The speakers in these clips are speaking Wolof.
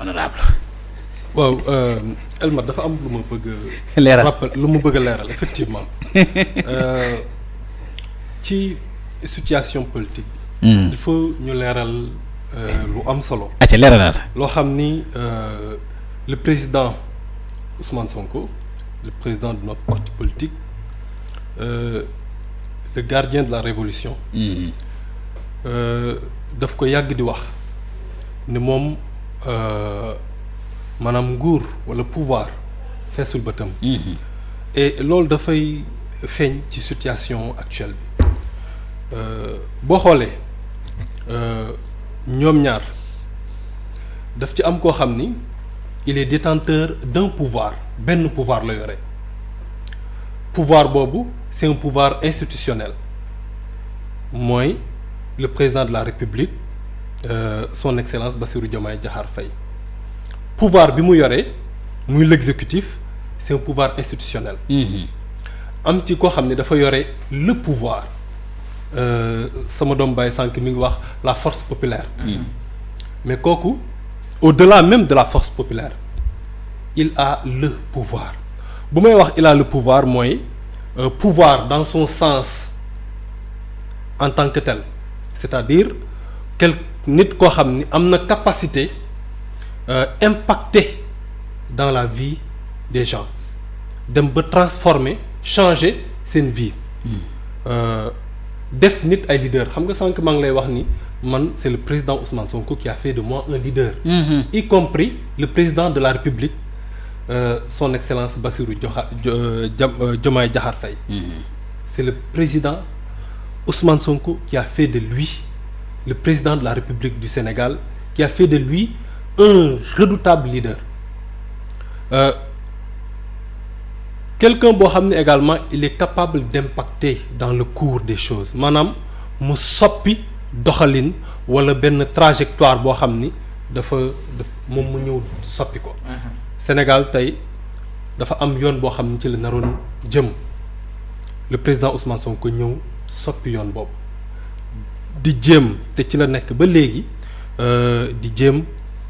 honorable. waaw Elmat dafa am lu ma bëgg leeral rappel lu ma bëgg a leeral effectivement ci situation politique bi. il faut ñu leeral lu am solo. acca leeralal. loo xam ni le président Ousmane Sonko le président de notre parti politique le gardien de la révolution daf ko yàgg di wax ni moom maanaam nguur walla pouvoir feesul bëtam. et loolu dafay feeñ ci situation actuelle bi boo xoolee ñoom ñaar daf ci am koo xam ni il est détenteur d'un pouvoir benn pouvoir la yore pouvoir boobu c'est un pouvoir institutionnel mooy le président de la République son excellence Bassirou Diomaye Diakhar Faye pouvoir bi mu yoree muy l'exécutif c'est un pouvoir institutionnel. am ci koo xam ne dafa yore le pouvoir sama doom baay sànq mi ngi wax la force populaire. mais kooku au-delà même de la force populaire il a le pouvoir bu may wax il a le pouvoir mooy pouvoir dans son sens en tant que tel c'est-à-dire nit koo xam ni am na capacité impacter dans la vie des gens dem ba transformer changer seen vie def nit ay leader xam nga sànq maa ngi lay wax ni man c'est le président Ousmane Sonko qui a fait de moi un leader y compris le président de la République son excellence Bassirou Diomaye Diakhar Faye c'est le président Ousmane Sonko qui a fait de lui le président de la République du Sénégal qui a fait de lui un redoutable leader quelqu'un boo xam ne également il est capable d'impacter dans le cours des choses maanaam mu soppi doxalin wala benn trajectoire boo xam ni dafa moom mu ñëw soppi ko. Sénégal tey dafa am yoon boo xam ni ci la naroon jëm le président Ousmane Sonko ñëw soppi yoon boobu di jéem te ci la nekk ba léegi di jéem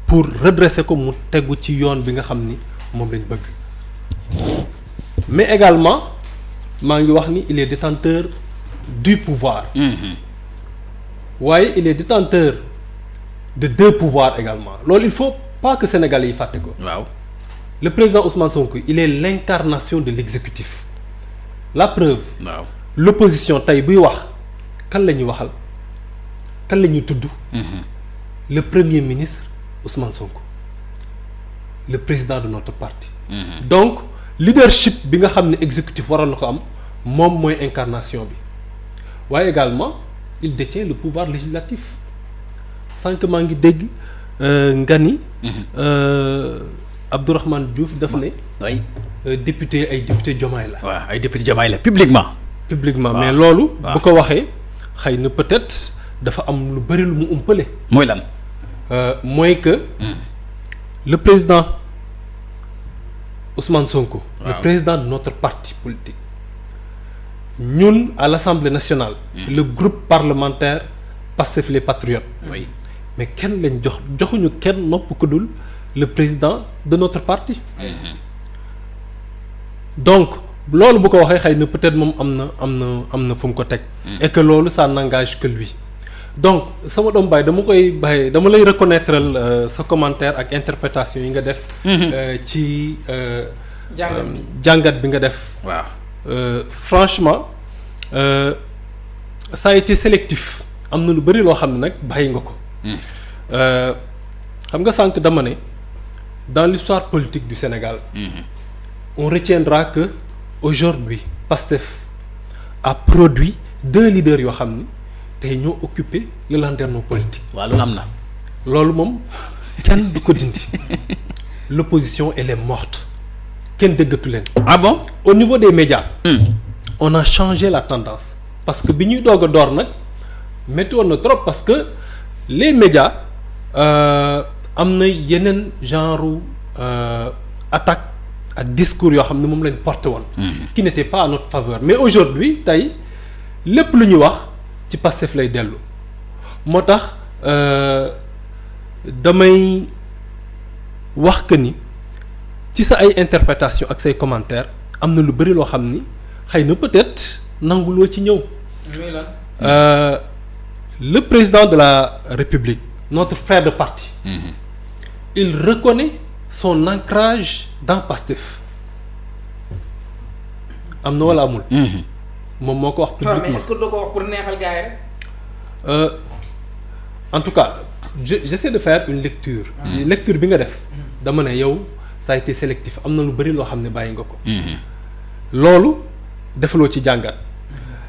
pour redresser ko mu tegu ci yoon bi nga xam ni moom lañ bëgg. mais également maa ngi wax ni il est détenteur du pouvoir. waaye il est détenteur de deux pouvoirs également loolu il faut pas que Sénégalais yi fàtte ko. waaw le président Ousmane Sonko il est l'incarnation de l'exécutif la preuve. waaw l'opposition tey buy wax kan la ñuy waxal kan la ñuy tudd. le premier ministre Ousmane Sonko le président de notre parti. donc leadership bi nga xam ne exécutif waroon na ko am moom mooy incarnation bi waaye également il détient le pouvoir législatif sànq maa ngi dégg nga ni Abdourahmane Diouf daf ne député ay député Diomaye la. waaw ay député Diomaye la publiquement. mais loolu. bu ko waxee xëy na peut-être dafa am lu bari lu mu umpale. mooy lan. mooy que le président Ousmane Sonko. le président de notre parti politique. ñun à l'Assemblée nationale. le groupe parlementaire Pastef les Patriotes. oui mais kenn lañ joxuñu kenn nopp ku dul le président de notre parti. donc loolu bu ko waxee xëy na peut-être moom am na fu mu ko teg. et que loolu ça n'engage que lui. donc sama doom baay dama lay reconnaître sa commentaire ak interprétation yi nga def. ci jàngat bi nga def. waaw franchement ça a été sélectif am na lu bari loo xam ne nag bàyyi nga ko. xam nga sànq dama ne dans l'histoire politique du Sénégal. on retiendra que aujourd'hui Pastef a produit deux leaders yoo xam ni tey ñoo occupé le landerneau politique. waaw loolu am na. loolu moom kenn du ko dindi l'opposition elle est morte kenn déggatu leen. ah bon au niveau des médias. on a changé la tendance parce que bi ñuy doog a door nag métti woon na trop parce que les médias am na yeneen genre attaque ak discours yoo xam ne moom lañ porté woon. qui n'était pas à notre faveur mais aujourd'hui tey lépp lu ñuy wax ci Pastef lay dellu moo tax damay wax que ni ci sa ay interprétation ak say commentaires am na lu bëri loo xam ni xëy na peut-être nanguloo ci ñëw. Le président de la République notre frère de parti. Il reconnaît son ancrage dans Pastef. am na wala amul. moom moo ko wax publiquement mais est-ce que doo ko wax pour neexal gars yi rek. En tout cas j'essaie de faire une lecture. lecture bi nga def. dama ne yow ça a été sélectif am na lu bari loo xam ne bàyyi nga ko. loolu defuloo ci jàngat.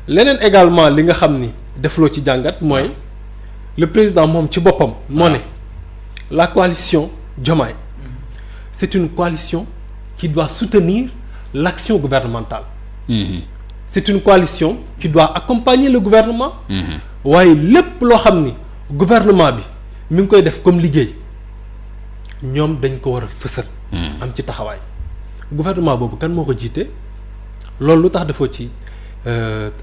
leneen également li nga xam ni defuloo ci jàngat mooy le président moom ci boppam. moo ne la coalition Diomaye. c'est une coalition qui doit soutenir l'action gouvernementale. C'est une coalition qui doit accompagner le gouvernement. waaye lépp loo xam ni gouvernement bi mi ngi koy def comme liggéey ñoom dañ ko war a fësal. am ci taxawaay gouvernement boobu kan moo ko jiite loolu lu tax defoo ci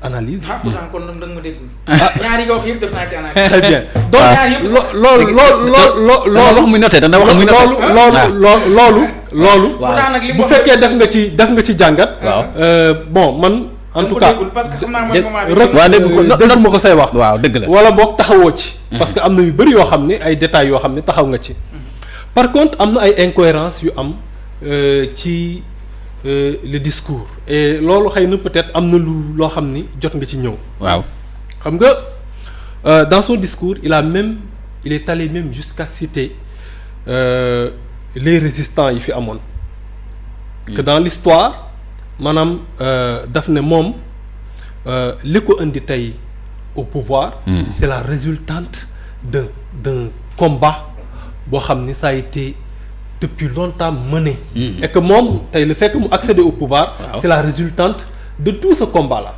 analyse. pourtant kon da nga ma déggul. ñaari nga wax yëpp def naa ci analyse. très bien donc ñaar yëpp loolu wax muy noté dana wax muy noté loolu pourtant nag li bu fekkee def nga ci jàngat. bon man. en tout cas parce que xam naa mooy moment bi. rek dégg ma ko say wax. waaw dëgg la wala boog taxawoo ci. parce que am na yu bëri yoo xam ne ay détails yoo xam ne taxaw nga ci. par contre am na ay incohérences yu am ci le discours et loolu xëy na peut-être am na loo xam ni jot nga ci ñëw. waaw xam nga dans son discours il est allé même jusqu'à citer les résistants yi fi amoon. que dans l'histoire maanaam daf ne moom li ko indi tey au pouvoir. c'est la résultante d'un combat boo xam ni ça a été depuis longtemps mené. et que moom tey le fait que mu accéder au pouvoir. c'est la résultante de tout ce combat là.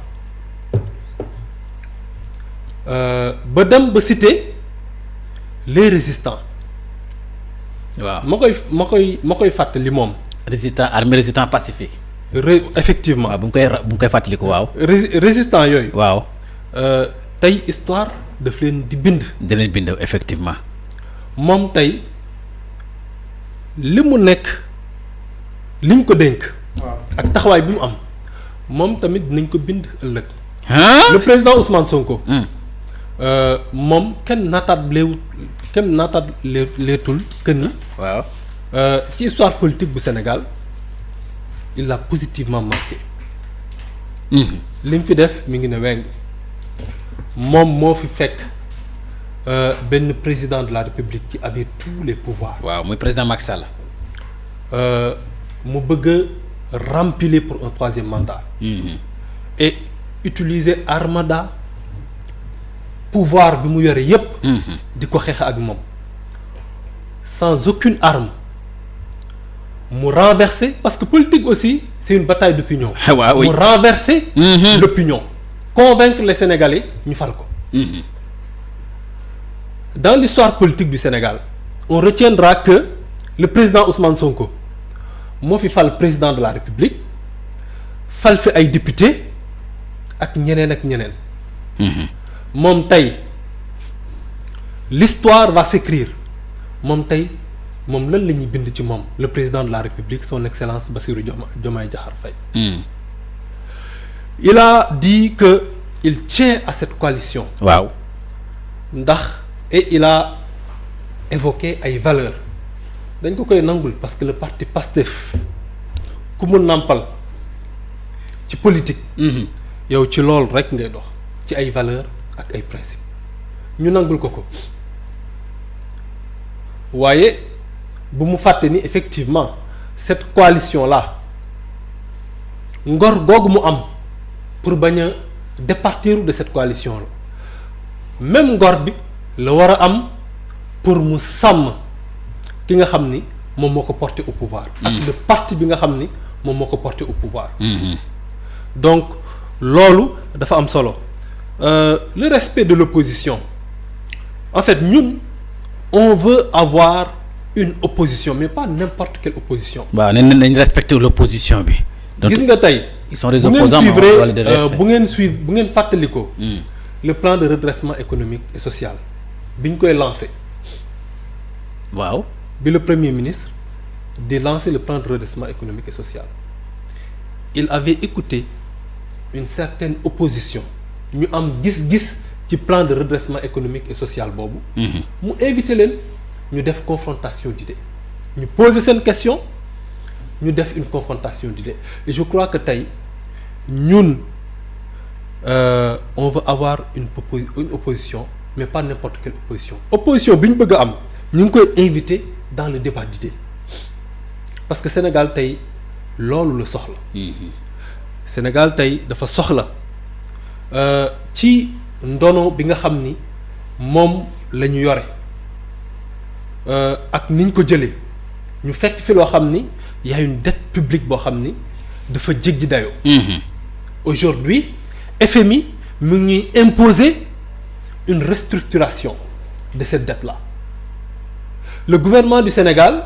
ba dem ba citer les résistants. waaw ma koy fàttali moom. résistant armée résistant pacifique. Effectivement. waaw bu mu koy fàttaliku waaw. résistant yooyu. waaw. tey histoire daf leen di bind. di leen bind effectivement. moom tey li mu nekk liñ ko dénk. ak taxawaay bi mu am moom tamit dinañ ko bind ëllëg. le président Ousmane Sonko. moom kenn naataatleetul que ni. waaw. ci histoire politique bu Sénégal il l'a positivement marqué. li mu fi def mi ngi ne weng moom moo fi fekk benn président de la République qui avait tous les pouvoirs. waaw muy président Macky Sall. mu bëgg a remplir pour un troisième mandat. et utiliser armada pouvoir bi mu yore yépp di ko xeex ak moom sans aucune arme. mu renverser parce que politique aussi c'est une bataille d'opinion. waaw oui mu renverser. l'opinion convaincre les Sénégalais ñu fal ko. dans l'histoire politique du Sénégal on retiendra que le président Ousmane Sonko moo fi fal président de la République fal fi ay députés ak ñeneen ak ñeneen. moom tey l'histoire va s'écrire moom tey. moom lan la ñuy bind ci moom le président de la République son excellence Bassirou Diomaye Diakhar Faye. il a dit que il tient à cette coalition. waaw. ndax et il a évoqué ay valeurs dañ ko koy nangul parce que le parti Pastef ku mu nàmpal ci politique. yow ci loolu rek ngay dox ci ay valeurs ak ay principes ñu nangul ko waaye. bu mu fàtte ni effectivement cette coalition là ngor googu mu am pour bañ a départir de cette coalition la même ngor bi la war a am pour mu sàmm ki nga xam ni moom moo ko porté au pouvoir. ak le parti bi nga xam ni moom moo ko porté au pouvoir. donc loolu dafa am solo le respect de l'opposition en fait ñun on veut avoir une opposition mais pas n'importe quelle opposition. waaw nañ respecter l'opposition bi. gis nga tey. ils sont des opposants wala des respect bu ngeen fàttalikoo. le plan de redressement économique et social bi ñu koy lancé. waaw. bi le premier ministre de lancer le plan de redressement économique et social, il avait écouté une certaine opposition ñu am gis-gis ci plan de redressement économique et social boobu. mu invité leen ñu def confrontation d'idées ñu poser seen question ñu def une confrontation d'idées et je crois que tey ñun on veut avoir une opposition mais pas n'importe quelle opposition bi ñu bëgg a am ñu ngi koy invité dans le débat d'idées parce que Sénégal tey loolu la soxla. Sénégal tey dafa soxla ci ndono bi nga xam ni moom la ñu yore ak niñ ko jëlee ñu fekk fi loo xam ni y a une dette publique boo xam ni dafa jéggi dayoo. Aujourd'hui FMI mu ngi imposer une restructuration de cette dette-là. Le gouvernement du Sénégal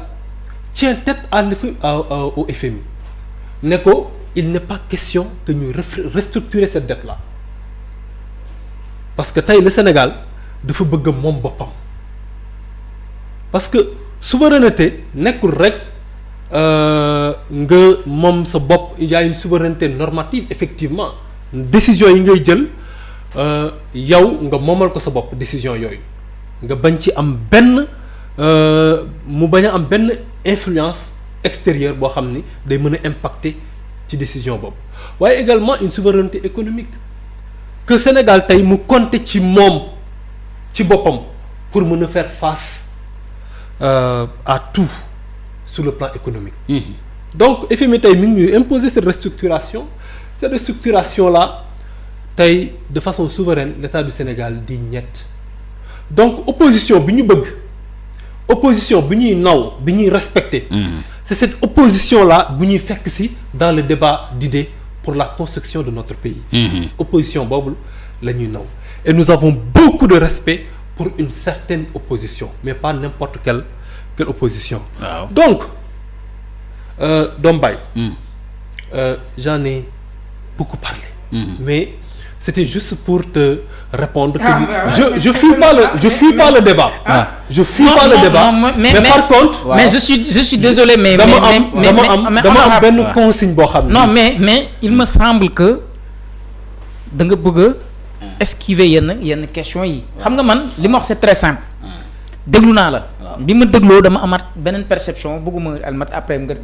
tient tête au FMI ne ko il n'est pas question que ñu restructurer cette dette-là parce que tey le Sénégal dafa bëgg moom boppam parce que souveraineté nekkul rek nga moom sa bopp il y a une souveraineté normative effectivement décision yi ngay jël yow nga moomal ko sa bopp décision yooyu nga bañ ci am benn mu bañ a am benn influence extérieure boo xam ni day mën a impacter ci décision boobu waaye également une souveraineté économique que Sénégal tey mu compter ci moom ci boppam pour mën a faire face à tout sur le plan économique. Donc FMI tey mi ngi imposer cette restructuration là tey de façon souveraine l'État du Sénégal di ñett donc opposition bi ñu bëgg opposition bi ñuy naw bi ñuy respecter. C'est cette opposition là bu ñuy fekk ci dans le débat d'idées pour la construction de notre pays. Opposition boobu la ñuy naw et nous avons beaucoup de respect pour une certaine opposition mais pas n'importe quelle opposition. Wow. Donc Dom Baye j'en ai beaucoup parlé. Mais c'était juste pour te répondre. Je fuis pas le débat. Je fuis pas le débat. Mais par contre. mais je suis désolé mais dama am benn consigne boo xam ne. non mais il me semble que da nga bëgg a esquiver yenn questions yi. xam nga man li ma wax c'est très simple. déglu naa la. bi ma dégloo dama amaat beneen perception bëgguma almat après nga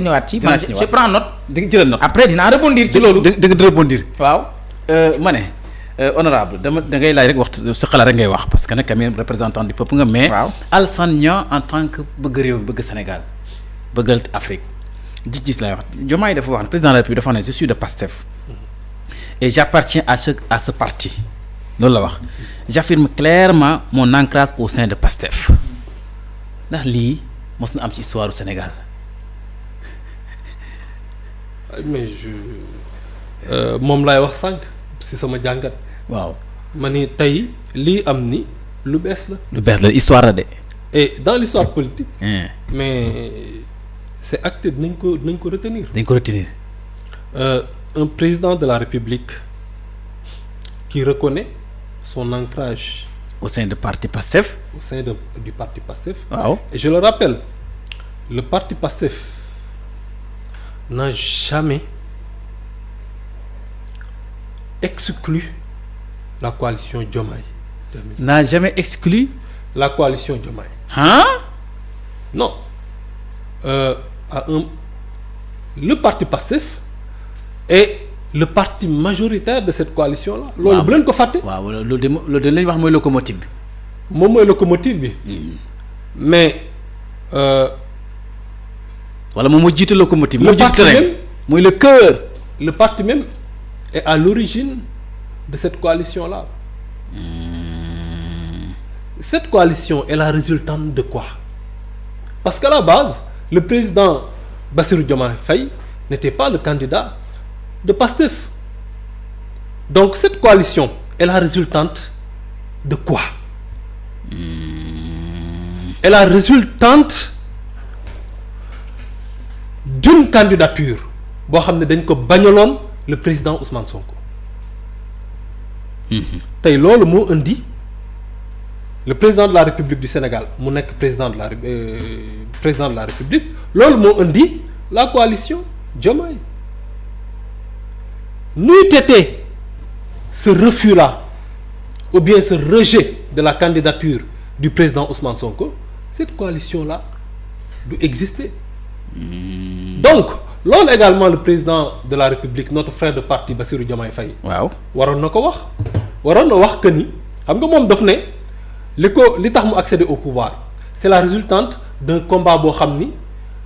ñëwaat ci. man je prends note. di nga jëlal note après dinaa rebondir ci loolu. da nga rebondir. waaw. ma ne honorable da ngay laaj rek wax sa xalaat rek ngay wax parce que nag quand même représentant du peuple nga mais. waaw Alassane Niang en tant que bëgg réew bëgg Sénégal bëggal Afrique gis lay wax Diomaye dafa wax ne président de la République dafa ne je suis de Pastef et j'appartiens à ce parti loolu la wax j'affirme clairement mon ancrage au sein de Pastef ndax lii mos na am ci histoire du Sénégal. mais moom laay wax sànq si sama jàngat. waaw ma ni tey lii am ni lu bees la. lu bees la histoire la de. et dans l'histoire politique. mais c'est acté dinañ ko retenir. dañ ko retenir. Un président de la République qui reconnaît son ancrage au sein de parti Pastef. au sein du parti Pastef. waaw et je le rappelle le parti Pastef n'a jamais exclu la coalition Diomaye. N'a jamais exclu la coalition Diomaye. Non. Le parti Pastef est le parti majoritaire de cette coalition là. loolu bu leen ko fàtte. waaw loolu de la ñuy wax mooy locomotive bi. moom mooy locomotive bi. mais. wala moom moo jiite locomotive. le parti même mooy le cœur. le parti même est à l'origine de cette coalition là. Cette coalition est la résultante de quoi? Parce qu'à la base le président Bassirou Diomaye Faye n'était pas le candidat de Pastef. Donc cette coalition est la résultante de quoi? Est la résultante d'une candidature boo xam ne dañ ko bañaloon le président Ousmane Sonko. tey loolu moo indi le président de la République du Sénégal mu nekk président de la président de la République loolu moo indi la coalition Diomaye. N'eût été ce refus-là ou bien ce rejet de la candidature du président Ousmane Sonko, cette coalition-là doit exister. Donc loolu également le président de la République notre frère de parti Bassirou Diomaye Faye. waaw waroon na ko wax. waroon na wax que ni xam nga moom daf ne li tax mu accéder au pouvoir c'est la résultante d'un combat boo xam ni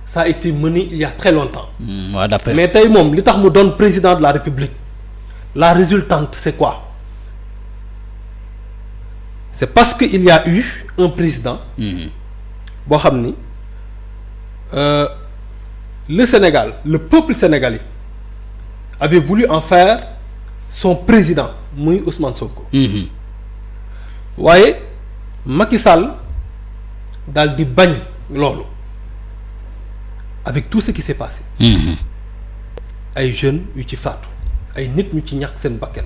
ça a été mené il y a très longtemps. waaw d'après mais tey moom li tax mu doon président de la République la résultante c'est quoi? C'est parce que il y a eu un président. boo xam ni le Sénégal le peuple sénégalais avait voulu en faire son président muy Ousmane Sonko. waaye Macky Sall daal di bañ loolu avec tout ce qui s'est passé. ay jeunes yu ci faatu ay nit ñu ci ñàkk seen bakkan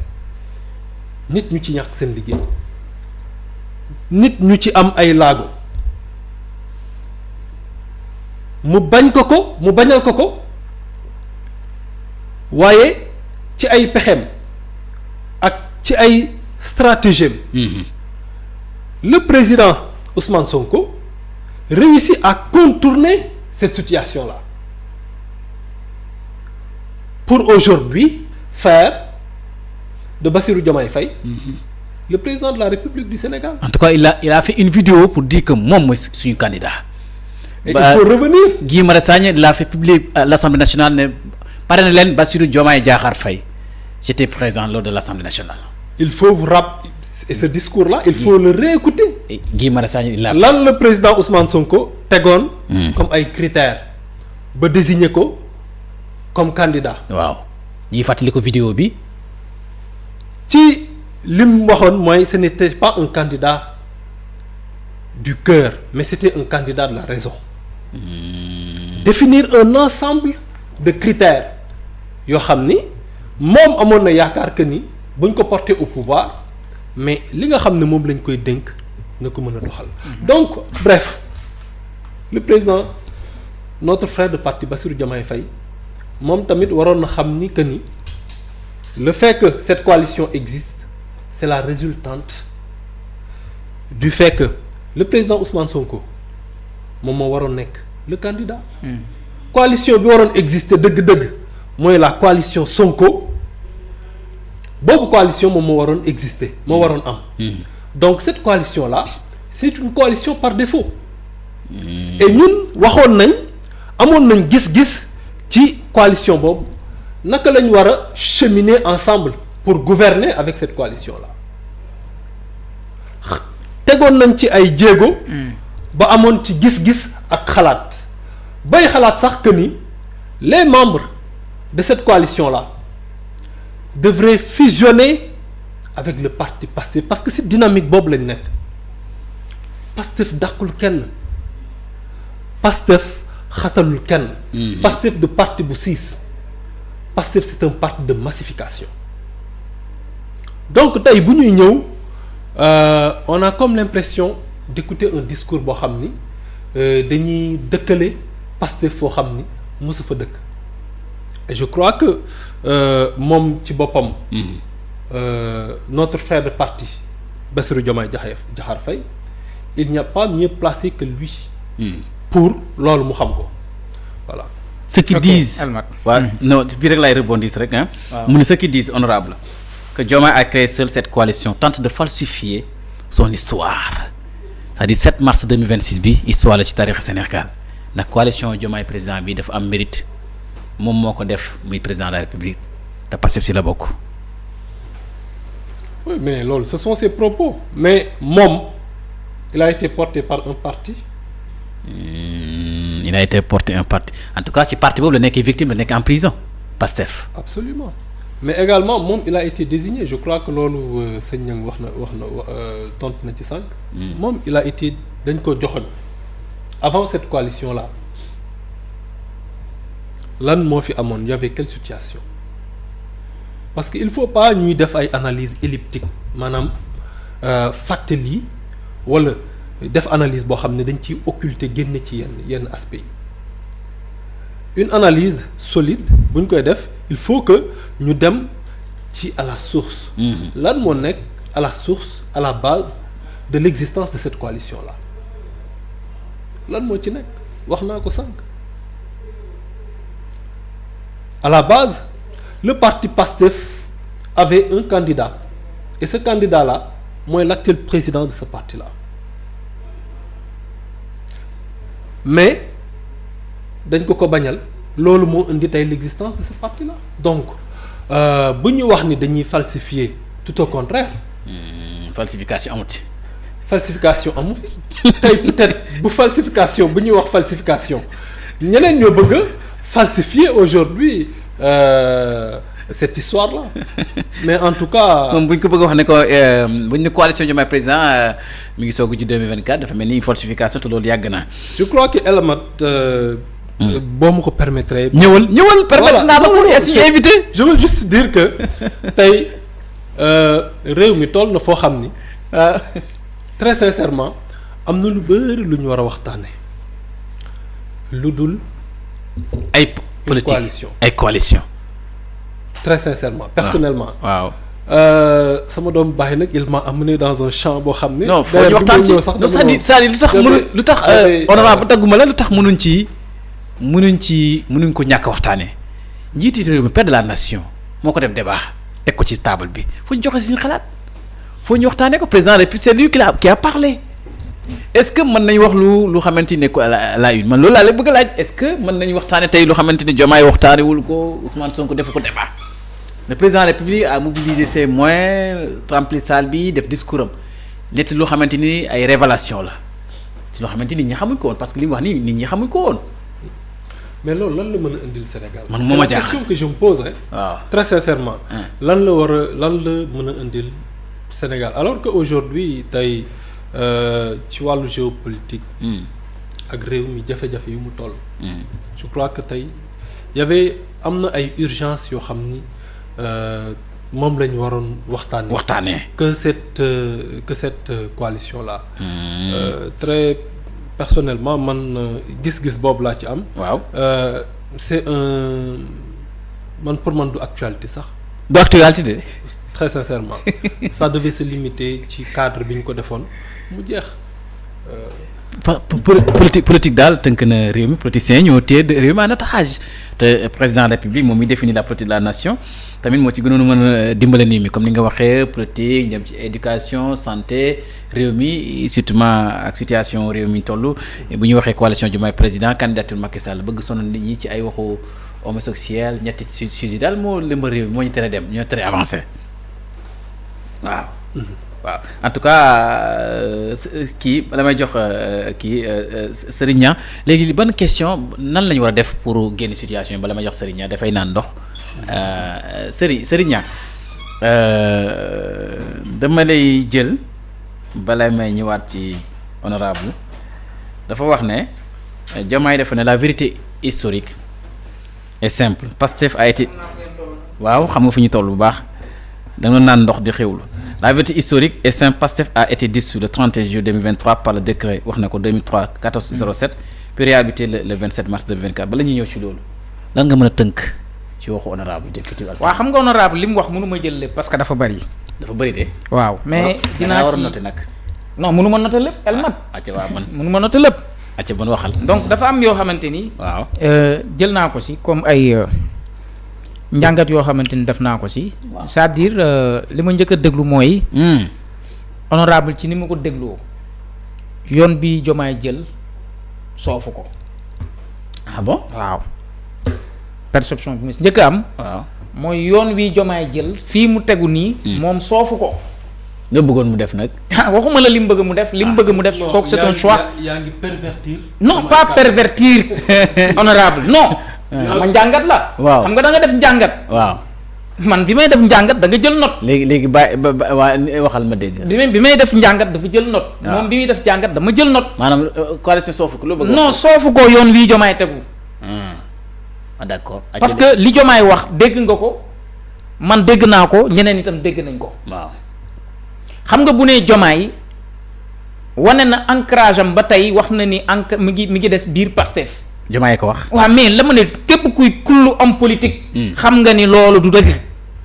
nit ñu ci ñàkk seen liggéey nit ñu ci am ay laago mu bañal ko waaye ci ay pexeem ak ci ay stratégiem le président Ousmane Sonko réussit à contourner cette situation-là pour aujourd'hui faire de Bassirou Diomaye Faye le président de la République du Sénégal. En tout cas il a fait une vidéo pour dire que moom mooy suñu candidat. Et il faut revenir. Guy Marius Sagna l'a fait publier à l'Assemblée nationale ne pare na leen Bassirou Diomaye Diakhar Faye j'étais présent lors de l'Assemblée nationale. Il faut vous rappeler et ce discours-là il faut le réécouter. Et Guy Marius Sagna il l'a fait. Lan le président Ousmane Sonko tegoon. comme ay critères ba désigner ko comme candidat. waaw ñuy fàttali ko vidéo bi. ci li mu waxoon mooy ce n'était pas un candidat du cœur mais c'était un candidat de la raison. Définir un ensemble de critères yoo xam ni moom amoon na yaakaar que ni buñ ko porter au pouvoir mais li nga xam ne moom lañ koy dénk na ko mën a doxal. Donc bref le président notre frère de parti Bassirou Diomaye Faye moom tamit waroon na xam ni que ni le fait que cette coalition existe c'est la résultante du fait que le président Ousmane Sonko moom moo waroon nekk le candidat. coalition bi waroon exister dëgg-dëgg mooy la coalition Sonko boobu coalition moom moo waroon exister moo waroon am. donc cette coalition là c'est une coalition par défaut. et ñun waxoon nañ amoon nañ gis-gis ci coalition boobu naka lañ war a cheminer ensemble pour gouverner avec cette coalition là tegoon nañ ci ay jéego. ba amoon ci gis-gis ak xalaat bay xalaat sax que ni les membres de cette coalition là devraient fusionner avec le parti Pastef parce que cette dynamique boobu lañ nekk Pastef dàqul kenn Pastef xatalul kenn. Pastef de parti bu siis Pastef c'est un parti de massification donc tey bu ñuy ñëw on a comme l'impression d'écouter un discours boo xam ni dañuy dëkkale Pastef foo xam ni mosu fa dëkk et je crois que moom ci boppam notre frère de parti Bassirou Diomaye Diakhar Faye il n'y a pas mieux placé que lui pour loolu mu xam ko voilà. Ce qu'ils disent waaw non bii rek laay rebondir rek ah. mu ne ce qu'ils disent honorable que Diomaye a créé seul cette coalition tente de falsifier son histoire c'est-à-dire 7 mars 2026 bi histoire la ci taarix Sénégal ndax coalition Diomaye président bi dafa am mérite moom moo ko def muy président de la République te Pastef si la bokk. oui mais loolu ce sont ses propos mais moom il a été porté par un parti. Il a été porté un parti en tout cas ci parti boobu la nekkee victime la nekk en prison Pastef. Absolument mais également moom il a été désigné je crois que loolu sëñ Niang wax na tontu na ci sànq. moom il a été dañ ko joxoñ avant cette coalition là lan moo fi amoon y avait quelle situation parce que il faut pas ñuy def ay analyse elliptique maanaam fàtte lii wala def analyse boo xam ne dañ ciy occulter génne ci yenn aspects yi une analyse solide bu ñu koy def il faut que ñu dem ci à la source. lan moo nekk à la source à la base de l'existence de cette coalition là lan moo ci nekk wax naa ko sànq à la base le parti PASTEF avait un candidat et ce candidat là mooy l'actuel président de ce parti là mais dañ ko bañal loolu moo indi tey l'existence de ce parti là donc bu ñu wax ni dañuy falsifier tout au contraire. falsification amut ci. falsification amu fi tey peut-être bu falsification bu ñuy wax falsification ñeneen ñoo bëgg a falsifier aujourd'hui cette histoire là mais en tout cas. moom bu ñu ko bëgg a wax ne ko bu ñu ne coalition Diomaye président mi ngi soog ci 2024 dafa mel ni falsification te loolu yàgg na. je crois que Elmat boo ma ko permettre. ñëwal permettre naa la ko suñu invité. je veux juste dire que tey réew mi toll na foo xam ni. très sincèrement am na lu bëri lu ñu war a waxtaane lu dul. ay politique ay coalition. très sincèrement personnellement. waaw sama doom bàyyi nag il m'a amené dans un champ boo xam ne. non foo ñu waxtaan ci c'est-à-dire lu tax honorable tagguma la lu tax mënuñ ko ñàkk waxtaanee njiitu réew mi père de la nation moo ko def débat teg ko ci table bi foo ñu joxe suñu xalaat foo ñu waxtaanee ko président de la République c'est lui qui a parlé est-ce que mën nañ wax lu xamante ni ko à la une man loolu laa la bëgg a laaj est-ce que mën nañu waxtaane tey lu xamante ni Diomaye waxtaanewul ko Ousmane Sonko def ko débat le président de la République a mobilisé ses moyens rempli salle bi def discours am nett loo xamante ni ay révélation la ci loo xamante ni nit ñi xamuñ ko woon parce que li mu wax nii nit ñi xamuñ ko woon. mais loolu lan la mën a indil Sénégal. man moo ma jaaxal c'est la question que je me pose waaw très sincèrement. lan la mën a indil Sénégal alors que aujourd'hui tey ci wàllu géopolitique. ak réew mi jafe-jafe yu mu toll. je crois que tey am na ay urgences yoo xam ni moom la ñu waroon waxtaanee. que cette coalition là. très personnellement man gis-gis boobu laa ci am. waaw c'est pour man du actualité sax. du actualité de. très sincèrement ça devait se limiter ci cadre bi ñu ko defoon mu jeex. politique daal tënk na réew mi politiciens ñoo téye réew mi en otage te président de la République moom mi définit la politique de la nation tamit moo ci gënoon a mën a dimbale nii mi comme ni nga waxee politique jëm ci éducation santé réew mi surtout ak situation réew mi toll bu ñu waxee coalition Diomaye président candidature Macky Sall bëgg sonal nit ñi ci ay waxu homosexuel ñetti sujets daal moo lëmba réew mi moo ñu tere dem ñoo tere avancé waaw. waaw en tout cas kii damay jox Serigne Niang léegi ban question nan la ñu war a def pour génn situation bala may jox Serigne Niang dafay naan ndox Serigne Niang dama lay jël bala may ñëwaat ci honorable dafa wax ne Diomaye dafa ne la vérité historique est simple Pastef a été waaw xam nga fi ñu toll bu baax dama naan ndox di xewlu. La vérité historique est simple Pastef a été dissous le 31 juillet 2023 par le décret wax na ko 2003-1407 puis réhabilité le 27 mars 2024 bala ñuy ñëw ci loolu lan nga mën a tënk ci waxu honorable député. waaw xam nga honorable li mu wax mënu ma jël lépp parce que dafa bari. dafa bari de. waaw mais dinaa ci war a noter nag. non mënu ma noter lépp elmat. acca waaw man mënu ma noter lépp. acca ban waxal. donc dafa am yoo xamante ni. waaw jël naa ko ci comme ay. njàngat yoo xamante ni def naa ko ci. c'est-à-dire li ma njëkk a déglu mooy. honorable ci ni ma ko dégloo. yoon bi Diomaye jël soofu ko. ah bon waaw. perception bi mu njëkk a am. waaw mooy yoon wi Diomaye jël fii mu tegu nii. moom soofu ko. nga bëggoon mu def nag. waxuma la li mu bëgg mu def. li mu bëgg mu def kooku c'est un choix. yaa ngi pervertir. non pas pervertir. honorable non. sama njàngat la. waaw xam nga da nga def njàngat. waaw man bi may def njàngat da nga jël note. léegi bàyyi waa waxal ma dégg. bi may def njàngat dafa jël note. waaw moom bi muy def njàngat dama jël note. maanaam coalition soofu ko lu bëgg. non soofu ko yoon wii Diomaye tegu. ah d'accord. parce que li Diomaye wax dégg nga ko man dégg naa ko ñeneen itam dégg nañ ko. waaw xam nga bu nee Diomaye wane na ancrage am ba tey wax na ni mi ngi des biir Pastef. Diomaye ko wax. waaw mais la ma ne képp kuy kullu homme politique. xam nga ni loolu du dëgg.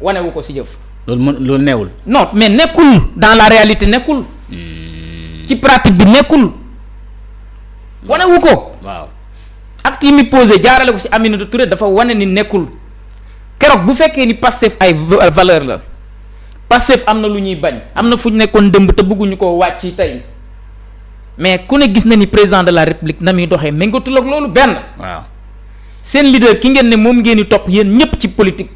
wane wu ko si jëf. loolu neewul. non mais nekkul dans la réalité nekkul. ci pratique bi nekkul. wane wu ko. waaw acte yi mi posé jaarale ko si Aminata Touré dafa wane ni nekkul keroog bu fekkee ni Pastef ay valeur la Pastef am na lu ñuy bañ am na fu ñu nekkoon dëmb te bëgguñu koo wàcc tey mais ku ne gis na ni président de la république na muy doxee méngatul ak loolu benn. waaw seen leader ki ngeen ne moom ngeen di topp yéen ñëpp ci politique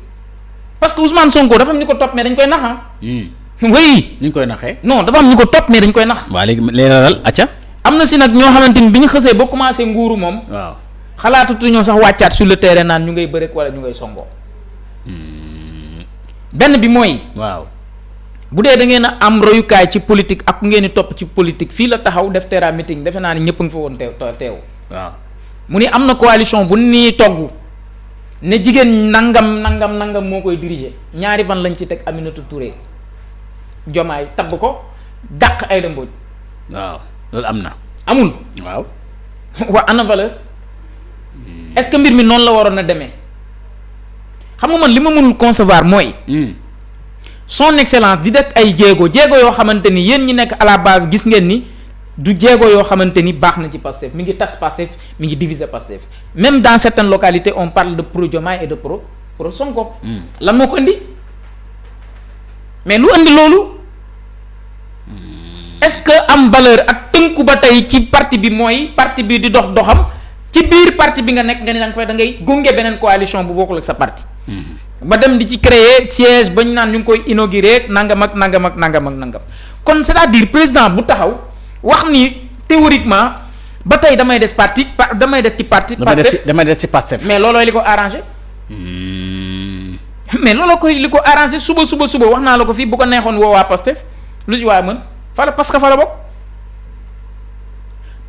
parce que Ousmane Sonko dafa am ñu ko topp mais dañ koy nax ah. oui. ñu koy naxee. non dafa am ñu ko topp mais dañ koy nax. waaw léegi leeralal acca. am na si nag ñoo xamante ni bi ñu xësee ba commencé nguuru moom. waaw xalaatatu ñoo sax wàccaat sur le terrain naan ñu ngay bërek wala ñu ngay songoo. benn bi mooy. waaw bu dee da ngeen a am royukaay ci politique ak ngeen di topp ci politique fii la taxaw def terrain meeting defe naa ne ñëpp a ngi fa woon teew. waaw mu ni am na coalition bu nii togg ne jigéen nangam moo koy diriger ñaari fan lañ ci teg Aminata Touré Diomaye tabb ko dàq Aïda Mbodj. waaw loolu am na. amul. waaw. waa ana valeur est-ce que mbir mi noonu la waroon a demee xam nga man li ma mënul concevoir mooy. son excellence di def ay jéego yoo xamante ni yéen ñi nekk à la base gis ngeen ni du jéego yoo xamante ni baax na ci Pastef mi ngi tas Pastef mi ngi diviser Pastef même dans certaines localités on parle de pro Diomaye et de pro Sonko. lan moo ko indi mais lu indi loolu est-ce que am valeur ak tënku ba tey ci parti bi mooy parti bi di doxam ci biir parti bi nga nekk nga ni da nga fay da ngay gunge beneen coalition bu bokkul ak sa parti. ba dem di ci créer siège ba ñu naan ñu ngi koy inaugurer nangam ak nangam kon c'est-à-dire président bu taxaw wax ni théoriquement ba tey damay des ci parti. damay des ci Pastef. mais loolooy li ko arrangé. mais looloo koy li ko arrangé suba wax naa la ko fii bu ko neexoon woo waa Pastef lu ci waay mën fa la parce que fa la bokk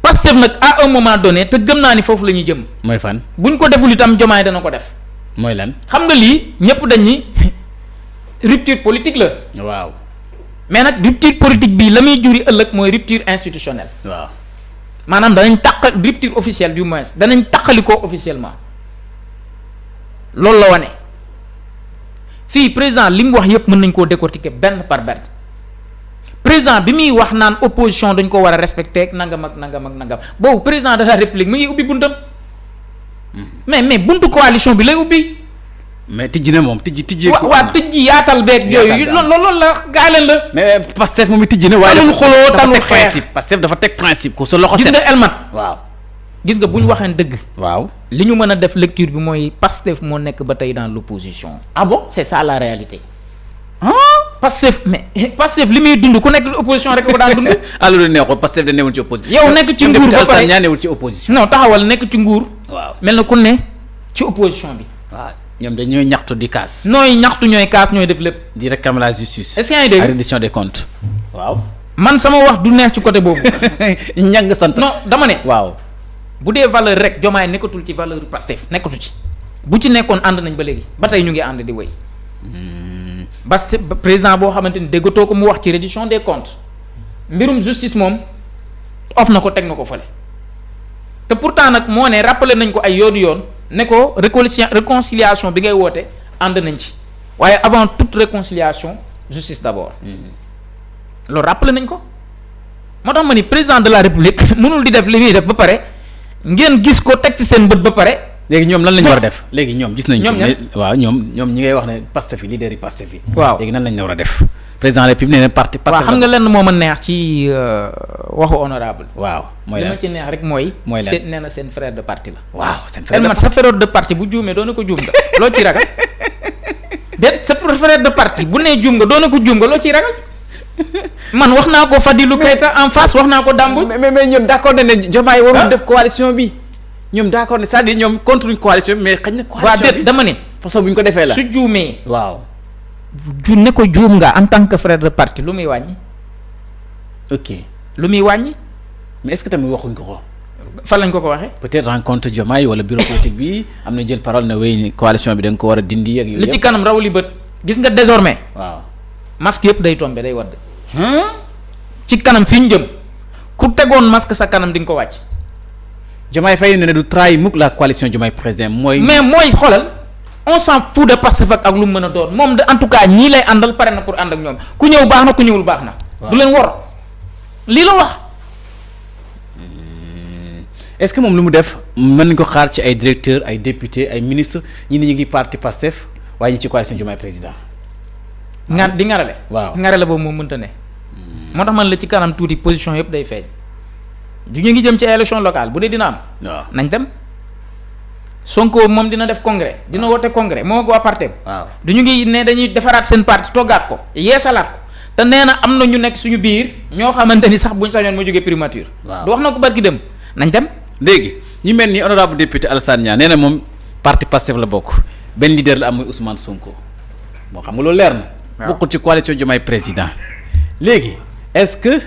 Pastef nag à un moment donné te gëm naa ni foofu la ñuy jëm. mooy fan. buñ ko deful itam Diomaye dana ko def. mooy lan. xam nga lii ñëpp dañ ni rupture politique la. waaw. mais nag rupture politique bii la muy juri ëllëg mooy rupture institutionnelle. waaw. maanaam danañ rupture officielle du moins danañ taqalikoo officiellement loolu la wane fii président li mu wax yëpp mën nañ koo décortiquer benn par benn président bi muy wax naan opposition dañ ko war a respecter ak nangam boobu président de la république mu ngi ubbi buntam. mais buntu coalition bi lay ubbi. mais tijji na moom tijji. waa tijji yaatal beeg yooyu loolu la gaa leen la. mais Pastef moom it tijji na. waaye talul xuloo talul xeex Pastef dafa teg principe ku sa loxo set. gis nga elmat waaw. gis nga bu ñu waxee dëgg. waaw li ñu mën a def lecture bi mooy Pastef moo nekk ba tey dans l'opposition. ah bon c'est ça la réalité. Pastef li muy dund ku nekk opposition rek ko daan dund. alors neexul Pastef da newul ci opposition. yow nekk ci nguur ba pare ñaa newul ci opposition. non taxawal nekk ci nguur. waaw mel na ku ne ci opposition bi. waaw ñoom dañooy ñaxtu di kaas. ñooy ñaxtu ñooy kaas ñooy def lépp. di réclamer la justice. est-ce que yaa ngi dégg reddition des comptes. waaw. man sama wax du neex ci côté boobu. ñàng sant. non dama ne. waaw. bu dee valeur rek Diomaye nekkatul ci valeur Pastef nekkatu ci. bu ci nekkoon ànd nañ ba léegi ba tey ñu ngi ànd di wéy. parce que président boo xamante ni déggatoo ko mu wax ci reddition des comptes mbirum justice moom of na ko teg na ko fële te pourtant nag moo ne rappelé nañ ko ay yoon ne ko réconciliation bi ngay woote ànd nañ ci waaye avant toute réconciliation justice d'abord loolu rappelé nañ ko moo tax ma ni président de la république mënul di def li muy def ba pare ngeen gis ko teg ci seen bët ba pare. léegi ñoom lan lañu war a def léegi ñoom gis nañ ñoom waaw ñoom ñi ngay wax ne Pastef yi leader yi Pastef yi. waaw léegi nan lañ war a def président de la République nee na parti Pastef. waaw xam nga lenn moo ma neex ci waxu honorable waaw mooy li lan ma ci neex rek mooy. mooy lan seen nee na seen frère de parti la. waaw seen frère de parti sa frère de parti bu juumee doona ko juum nga loo ciy ragal déet sa frère de parti bu nee juum nga doona ko juum nga loo ciy ragal man wax naa ko Fadilou Keita en face wax naa ko Dambou. mais ñoom d'accord nañ ne Diomaye warul def coalition bi. ñoom d'accord ne c'est-à-dire ñoom contre une coalition mais xëy na. coalition bi dama ne. façon bu ñu ko defee la su juumee. waaw. ne ko juum nga en tant que frère de parti lu muy wàññi. ok lu muy wàññi. mais est-ce que tamit waxuñ ko. fan lañ ko waxee. peut-être rencontre Diomaye wala bureau politique bi am na jël parole na wéy ni coalition bi da nga ko war a dindi ak yooyu li ci kanam raw li bët. gis nga désormais. waaw masque yëpp day tombé day wadd. ci kanam fi ñu jëm ku tegoon masque sa kanam di nga ko wàcc. Diomaye Faye ne du trahir mukk la coalition Diomaye président mooy. mais mooy xoolal on s'en fout de Pastef ak lu mu mën a doon moom de en tout cas ñii lay àndal pare na pour ànd ak ñoom ku ñëw baax na ku ñëwul baax na. du leen wor lii la wax. est-ce que moom lu mu def mën nañu ko xaar ci ay directeurs ay députés ay ministres ñi ne ñu ngi parti Pastef waaye ñu ci coalition Diomaye président. di ngarale. waaw ngarale boobu moom mënta ne. moo tax man la ci kanam tuuti position yëpp day feeñ. du ñu ngi jëm ci élection locale bu dee dina am. waaw nañ dem. Sonko moom dina def congrès dina woote congrès moo ak waa parti waaw du ñu ngi ne dañuy defaraat seen parti toggaat ko yeesalaat ko te nee na am na ñu nekk suñu biir ñoo xamante ni sax buñ sañoon ma jógee primature. waaw du wax na ko barki dem nañ dem. léegi ñu mel ni honorable député Alassane Niang nee na moom parti Pastef la bokk benn leader la am muy Ousmane Sonko moo xam nga loolu leer na. waaw bokkul ci coalition Diomaye président léegi est-ce que.